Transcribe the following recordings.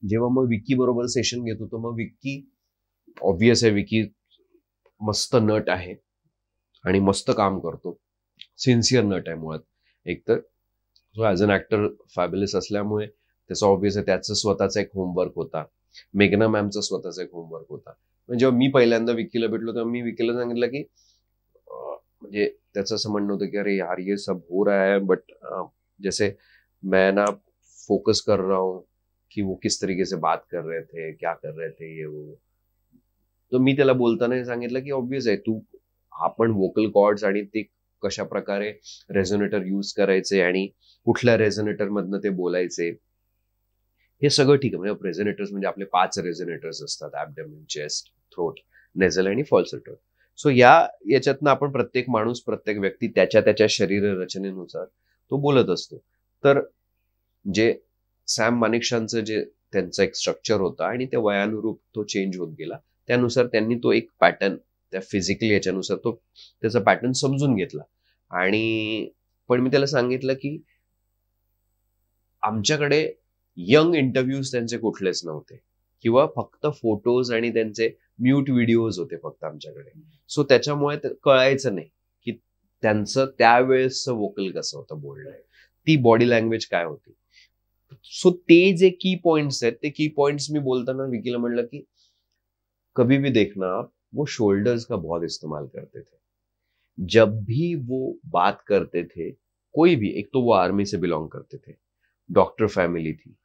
जेव्हा मग विकी बरोबर सेशन घेत होतो, मग विकी ऑब्वियस आहे, विकी मस्त नट आहे आणि मस्त काम करतो, सिन्सिअर नट आहे मुळात. एकतर so as an actor fabulous असल्यामुळे त्याचं ऑब्वियस आहे, त्याचं स्वतःचा एक होमवर्क होता, मेघना मॅमचा स्वतःचा एक होमवर्क होता. म्हणजे जेव्हा मी पहिल्यांदा विकीला भेटलो तेव्हा मी विकीला सांगितलं की म्हणजे त्याचं असं म्हणणं होतं की अरे यार ये सब हो रहा है बट जैसे मैं ना फोकस कर रहा हूँ कि वो किस तरीके से बात कर रहे थे, क्या कर रहे थे ये वो. तर मी त्याला बोलताना सांगितलं की ऑब्वियस आहे, तू आपण वोकल कॉर्ड्स आणि ते कशा प्रकारे रेझोनेटर यूज करायचे आणि कुठल्या रेझोनेटर मधनं ते बोलायचे हे सगळं ठीक आहे. म्हणजे रेझोनेटर्स म्हणजे आपले 5 रेझोनेटर्स असतात, ऍबडोमेन, चेस्ट, थ्रोट, नेझल आणि फॉल्सेटो. सो याच्यातनं आपण प्रत्येक माणूस, प्रत्येक व्यक्ती त्याच्या त्याच्या शरीर रचनेनुसार तो बोलत असतो. तर जे सॅम मानेकशॉचं जे त्यांचा एक स्ट्रक्चर होता आणि त्या वयानुरूप तो चेंज होत गेला, त्यानुसार त्यांनी तो एक पॅटर्न त्या फिजिकली याच्यानुसार तो त्याचा पॅटर्न समजून घेतला. आणि पण मी त्याला सांगितलं की आमच्याकडे यंग इंटरव्ह्यूज त्यांचे कुठलेच नव्हते किंवा फक्त फोटोज आणि त्यांचे म्यूट व्हिडिओज होते फक्त आमच्याकडे. सो त्याच्यामुळे कळायचं नाही की त्यांचं त्यावेळेसचं वोकल कसं होतं, बोलणं, ती बॉडी लँग्वेज काय होती. सो ते जे की पॉइंट्स आहेत ते की पॉइंट्स मी बोलताना विकीला म्हणलं की कभी भी देखना वो शोल्डर्स का बहुत इस्तेमाल करते थे. जब भी वो बात करते थे, कोई भी, एक तो वो आर्मी से बिलोंग करते थे, डॉक्टर फैमिली थी,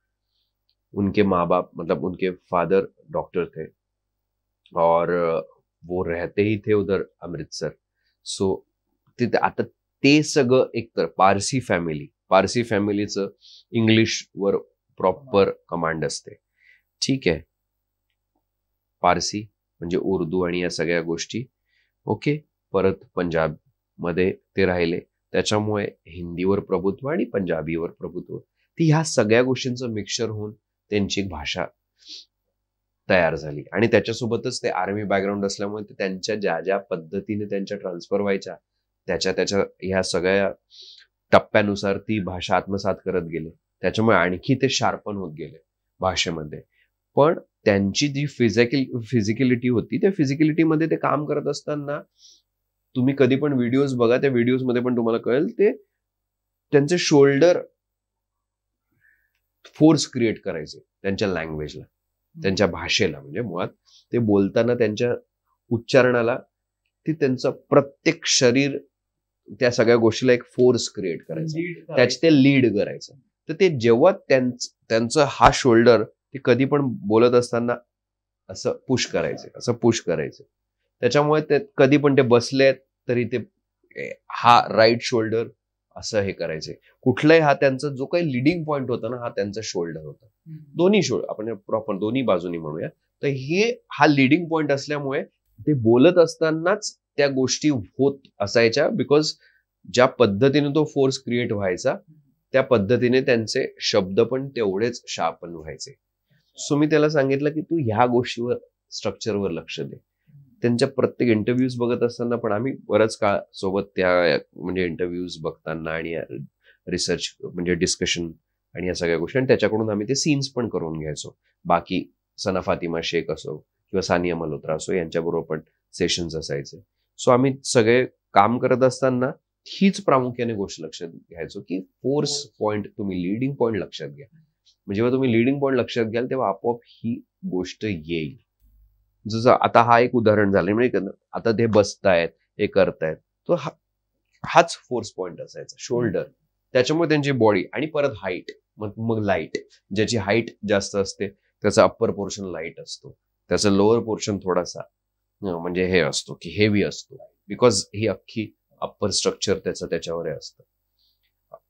उनके माँ बाप मतलब उनके फादर डॉक्टर थे और वो रहते ही थे उधर अमृतसर. सो तिथे आता ते सगळं एकतर पारसी फॅमिलीचं इंग्लिशवर प्रॉपर कमांड असते, ठीक आहे. पारसी म्हणजे उर्दू आणि या सगळ्या गोष्टी, ओके. परत पंजाब मध्ये ते राहिले, त्याच्यामुळे हिंदीवर प्रभुत्व आणि पंजाबीवर प्रभुत्व, ती ह्या सगळ्या गोष्टींचं मिक्सचर होऊन त्यांची एक भाषा तयार झाली. आणि त्याच्यासोबतच ते आर्मी बॅकग्राऊंड असल्यामुळे ते त्यांच्या ज्या ज्या पद्धतीने त्यांच्या ट्रान्सफर व्हायच्या त्याच्या ह्या सगळ्या टप्प्यानुसार ती भाषा आत्मसात करत गेले, त्याच्यामुळे आणखी ते शार्पन होत गेले भाषेमध्ये. पण त्यांची जी फिजिकलिटी होती, त्या फिजिकलिटीमध्ये ते काम करत असताना तुम्ही कधी पण व्हिडिओज बघा, त्या व्हिडिओज मध्ये पण तुम्हाला कळेल ते त्यांचे शोल्डर फोर्स क्रिएट करायचे त्यांच्या लँग्वेजला, त्यांच्या भाषेला. म्हणजे मुळात ते बोलताना त्यांच्या उच्चारणाला ती त्यांचं प्रत्येक शरीर त्या सगळ्या गोष्टीला एक फोर्स क्रिएट करायचं, त्याचे ते लीड करायचं. तर ते जेव्हा त्यांचं हा शोल्डर ते कधी पण बोलत असताना असं पुश करायचं, त्याच्यामुळे ते कधी पण ते बसले तरी ते हा राईट शोल्डर असं हे करायचे. कुठलाही हा त्यांचा जो काही लिडिंग पॉइंट होता ना, हा त्यांचा शोल्डर होता. दोन्ही शोल्डर आपण प्रॉपर दोन्ही बाजूनी म्हणूया. तर हा लिडिंग पॉइंट असल्यामुळे ते बोलत असतानाच त्या गोष्टी होत असायच्या, बिकॉज ज्या पद्धतीने तो फोर्स क्रिएट व्हायचा त्या पद्धतीने त्यांचे शब्द पण तेवढेच शार्पन व्हायचे. सो मी त्याला सांगितलं की तू ह्या गोष्टीवर, स्ट्रक्चरवर लक्ष दे. त्यांच्या प्रत्येक इंटरव्ह्यूज बघत असताना पण आम्ही बराच काळ सोबत त्या म्हणजे इंटरव्ह्यूज बघताना आणि रिसर्च म्हणजे डिस्कशन आणि या सगळ्या गोष्टी, आणि त्याच्याकडून आम्ही ते सीन्स पण करून घ्यायचो. बाकी सना फातिमा शेख असो किंवा सानिया मल्होत्रा असो यांच्याबरोबर पण सेशन्स असायचे. सो आम्ही सगळे काम करत असताना हीच प्रामुख्याने गोष्ट लक्षात घ्यायचो की फोर्स पॉइंट, तुम्ही लिडिंग पॉइंट लक्षात घ्या. म्हणजे जेव्हा तुम्ही लिडिंग पॉइंट लक्षात घ्याल तेव्हा आपोआप ही गोष्ट येईल. जसं आता हा एक उदाहरण झालं, म्हणजे आता ते बसतायत, हे करतायत, तो हाच फोर्स पॉइंट असायचा, शोल्डर. त्याच्यामुळे त्यांची बॉडी आणि परत हाईट, मग लाईट, ज्याची हाईट जास्त असते त्याचा अप्पर पोर्शन लाईट असतो, त्याचा लोअर पोर्शन थोडासा म्हणजे हे असतो की हेवी असतो, बिकॉज ही अख्खी अप्पर स्ट्रक्चर त्याच्यावर असतं.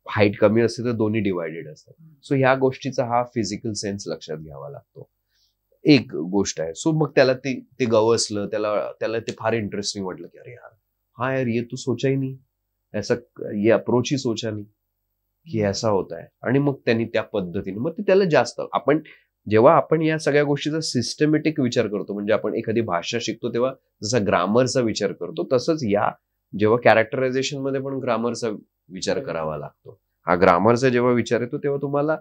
हाईट कमी असते तर दोन्ही डिवायडेड असतात. सो ह्या गोष्टीचा हा फिजिकल सेन्स लक्षात घ्यावा लागतो, एक गोष्ट आहे. सो मग त्याला ते गवसलं, त्याला ते फार इंटरेस्टिंग वाटलं की अरे यार, हाँ यार ये तो सोचा ही नहीं, ऐसा ये अप्रोच ही सोचा नहीं की ऐसा होता है. आणि मग त्यांनी त्या पद्धतीने मग ते त्याला जास्त, जेव्हा आपण या सगळ्या गोष्टीचा सिस्टमॅटिक विचार करतो, म्हणजे आपण एखादी भाषा शिकतो तेव्हा जसा ग्रामरचा विचार करतो, तसंच जेव्हा कॅरेक्टरायझेशन मध्ये पण ग्रामरचा विचार करावा लागतो. हा ग्रामरचा जेव्हा विचार येतो तेव्हा तुम्हाला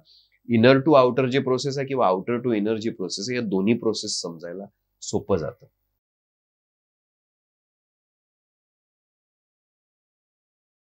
इनर टू आउटर जी प्रोसेस आहे किंवा आउटर टू इनर जी प्रोसेस आहे, या दोन्ही प्रोसेस समजायला सोपं जातं.